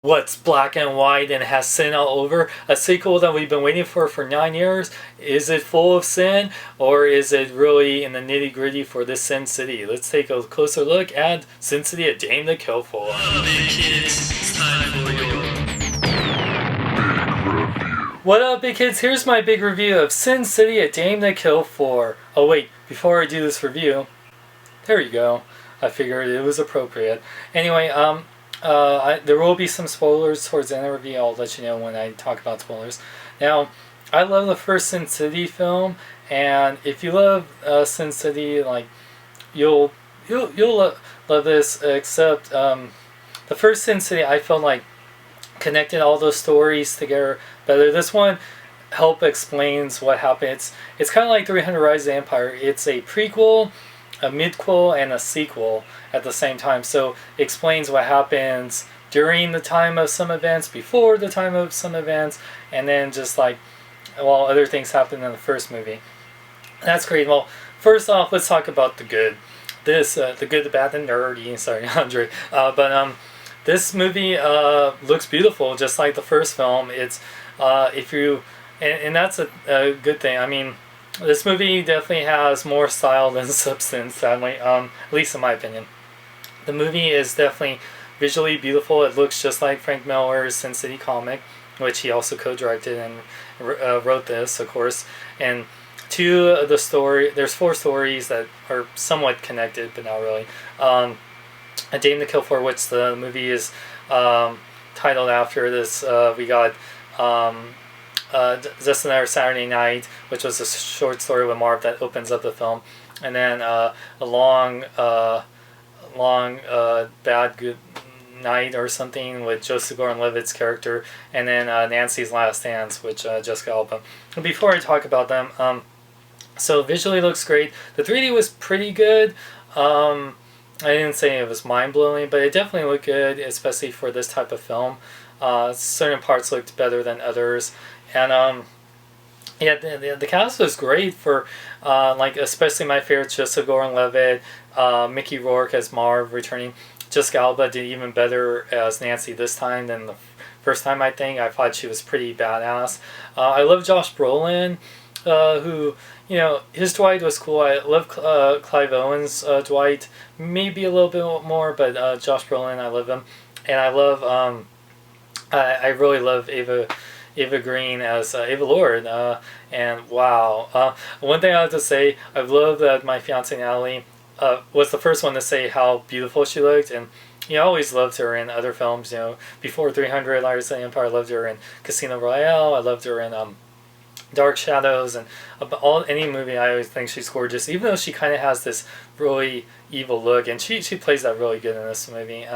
What's black and white and has sin all over? A sequel that we've been waiting for 9 years? Is it full of sin, or is it really in the nitty gritty for this Sin City? Let's take a closer look at Sin City: A Dame to Kill For. What up, big kids? Here's my big review of Sin City: A Dame to Kill For. Oh wait, before I do this review, there you go. I figured it was appropriate. Anyway, there will be some spoilers towards the end of the review. I'll let you know when I talk about spoilers. Now, I love the first Sin City film, and if you love Sin City, like you'll love this. Except the first Sin City, I felt like connected all those stories together better. This one help explains what happened. It's kind of like 300 Rise of the Empire. It's a prequel, a midquel, and a sequel at the same time. So it explains what happens during the time of some events, before the time of some events, and then just like while other things happen in the first movie. That's great. Well, first off, let's talk about the good. The good, the bad, the nerdy. Sorry, Andre. But this movie looks beautiful, just like the first film. It's if you and that's a good thing. I mean, this movie definitely has more style than substance, sadly, at least in my opinion. The movie is definitely visually beautiful. It looks just like Frank Miller's Sin City comic, which he also co-directed and wrote this, of course. And there's 4 stories that are somewhat connected, but not really. A Dame to Kill For, which the movie is titled after this. We got Just Another Saturday Night, which was a short story with Marv that opens up the film, and then a long bad good night or something with Joseph Gordon-Levitt's character, and then Nancy's Last Dance, which Jessica Alba. Before I talk about them, so visually looks great. The 3D was pretty good. I didn't say it was mind-blowing, but it definitely looked good, especially for this type of film. Certain parts looked better than others, and yeah, the cast was great for like especially my favorites, Joseph Gordon-Levitt, Mickey Rourke as Marv returning. Jessica Alba did even better as Nancy this time than the first time. I think I thought she was pretty badass. I love Josh Brolin, who, you know, his Dwight was cool. I love Clive Owen's Dwight, maybe a little bit more, but Josh Brolin, I love him, and I love I really love Eva Green as Ava Lord, and wow. One thing I have to say, I love that my fiance Natalie was the first one to say how beautiful she looked, and you know, I always loved her in other films. You know, before 300, Rise of the Empire, I loved her in Casino Royale. I loved her in Dark Shadows, and any movie. I always think she's gorgeous, even though she kind of has this really evil look, and she plays that really good in this movie.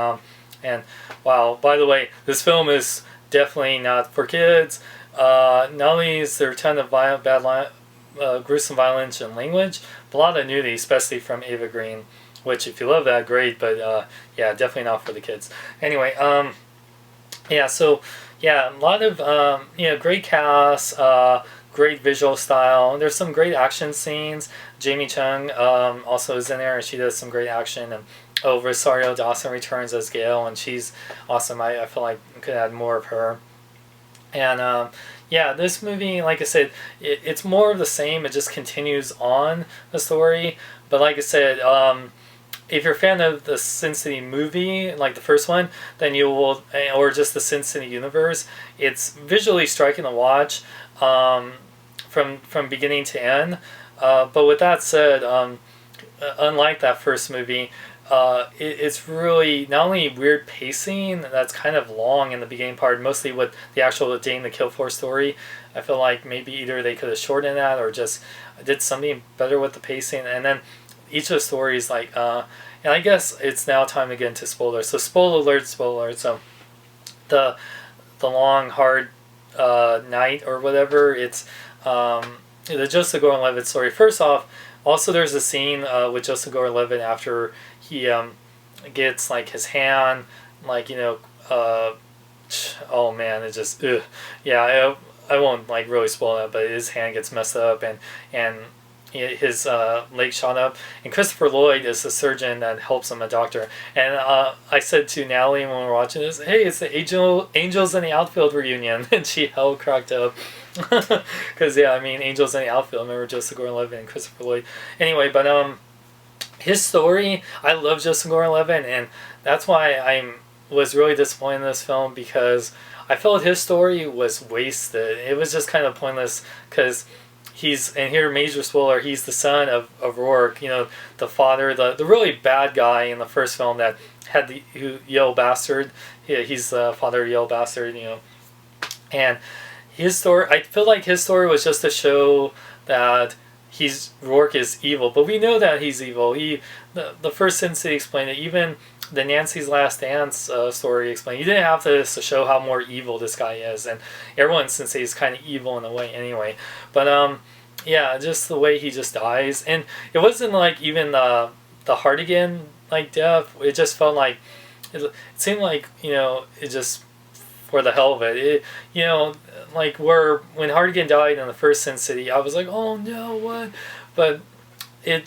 And wow, by the way, this film is definitely not for kids. Not only is there a ton of gruesome violence and language, but a lot of nudity, especially from Eva Green, which if you love that, great, but yeah, definitely not for the kids. Anyway, yeah, so yeah, a lot of you know, great cast, great visual style. There's some great action scenes. Jamie Chung also is in there, and she does some great action. And oh, Rosario Dawson returns as Gail, and she's awesome. I feel like I could add more of her. And yeah, this movie, like I said, it's more of the same. It just continues on the story. But like I said, if you're a fan of the Sin City movie, like the first one, then you will, or just the Sin City universe, it's visually striking to watch from beginning to end. But with that said, unlike that first movie, it's really not only weird pacing that's kind of long in the beginning part, mostly with the actual Dame to Kill For story. I feel like maybe either they could have shortened that or just did something better with the pacing. And then each of the stories, like, and I guess it's now time to get into spoilers. So spoiler alert, spoiler alert. So the long hard night or whatever. It's the Joseph Gordon-Levitt story. First off, also there's a scene with Joseph Gordon-Levitt after he gets like his hand, like, you know, oh man, it just yeah. I won't like really spoil that, but his hand gets messed up, and his leg shot up, and Christopher Lloyd is the surgeon that helps him, a doctor. And I said to Natalie when we were watching this, hey, it's the Angels in the Outfield reunion, and she hell cracked up. Because yeah, I mean, Angels in the Outfield, remember Joseph Gordon-Levitt and Christopher Lloyd. Anyway, but his story, I love Joseph Gordon-Levitt, and that's why I was really disappointed in this film, because I felt his story was wasted. It was just kind of pointless, because he's, and here major spoiler, he's the son of Rourke, you know, the father, the really bad guy in the first film that had the Yellow Bastard. Yeah, he's the father of Yellow Bastard, you know. And his story, I feel like his story was just to show that Rourke is evil, but we know that he's evil. The first Sin City explained it. Even the Nancy's Last Dance story explained. You didn't have to show how more evil this guy is, and everyone in Sin City is kind of evil in a way anyway. But yeah, just the way he just dies, and it wasn't like even the Hartigan like death. It just felt like it seemed like, you know, it just for the hell of it. You know, like when Hartigan died in the first Sin City, I was like, oh no, what? But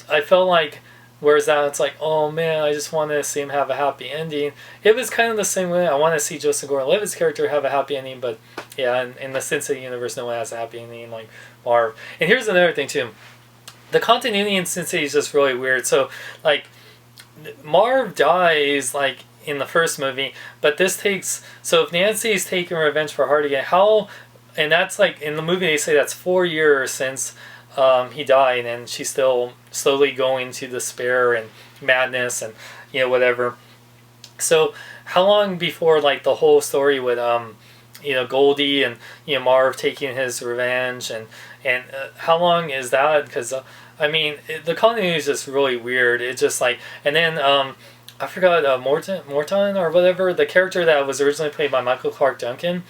I felt like, whereas now it's like, oh man, I just want to see him have a happy ending. It was kind of the same way. I want to see Joseph Gordon-Levitt's character have a happy ending, but yeah, in the Sin City universe, no one has a happy ending like Marv. And here's another thing too. The continuity in Sin City is just really weird. So like, Marv dies like in the first movie, but this takes, so if Nancy's taking revenge for Hartigan, and that's like, in the movie they say that's 4 years since he died, and she's still slowly going to despair and madness and, you know, whatever. So how long before like the whole story with you know, Goldie and, you know, Marv taking his revenge, and how long is that? Because I mean, the continuity is just really weird. It's just like, and then I forgot Morton or whatever, the character that was originally played by Michael Clark Duncan.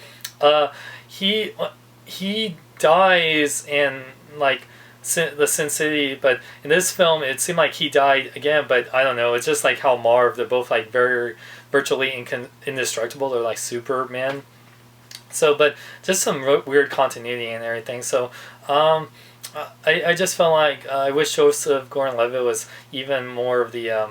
He dies in like the Sin City, but in this film it seemed like he died again. But I don't know. It's just like how Marv, they're both like virtually indestructible. They're like Superman. So, but just some weird continuity and everything. So, I just felt like I wish Joseph Gordon-Levitt was even more of the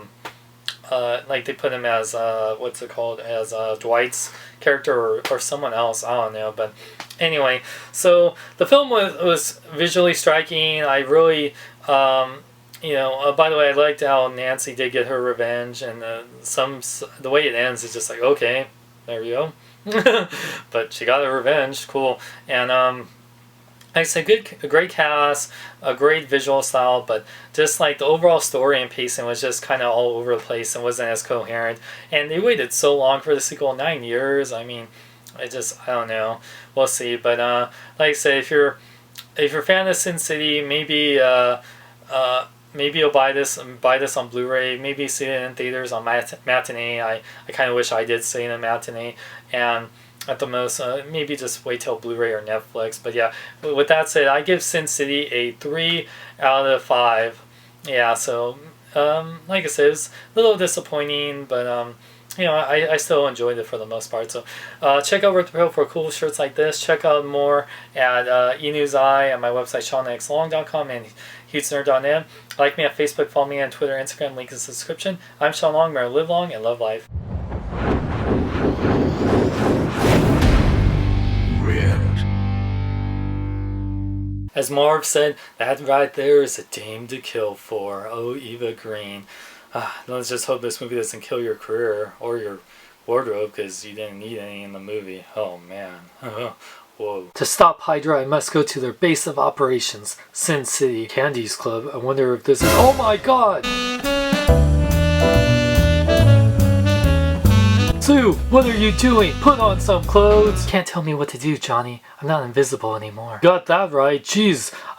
like they put him as what's it called, as Dwight's character or someone else, I don't know. But anyway, so the film was visually striking. I really you know, by the way, I liked how Nancy did get her revenge, and the way it ends is just like, okay, there we go. But she got her revenge, cool. And like I said, a great cast, a great visual style, but just like the overall story and pacing was just kind of all over the place and wasn't as coherent. And they waited so long for the sequel, 9 years. I mean, I don't know. We'll see. But like I said, if you're a fan of Sin City, maybe maybe you'll buy this on Blu-ray. Maybe see it in theaters on matinee. I kind of wish I did see it in matinee. And at the most, maybe just wait till Blu-ray or Netflix. But yeah, with that said, I give Sin City a 3 out of 5. Yeah, so like I said, it's a little disappointing, but you know, I still enjoyed it for the most part. So check out Repro for cool shirts like this. Check out more at eNewsEye at my website, SeanXLong.com and HugesNerd.net. Like me at Facebook, follow me on Twitter, Instagram, link in the description. I'm Sean Long, may I live long and love life. As Marv said, that right there is a dame to kill for. Oh, Eva Green. Let's just hope this movie doesn't kill your career or your wardrobe, because you didn't need any in the movie. Oh, man. Whoa. To stop Hydra, I must go to their base of operations, Sin City Candies Club. I wonder if this is... Oh my god! Sue, what are you doing? Put on some clothes! Can't tell me what to do, Johnny. I'm not invisible anymore. Got that right. Jeez.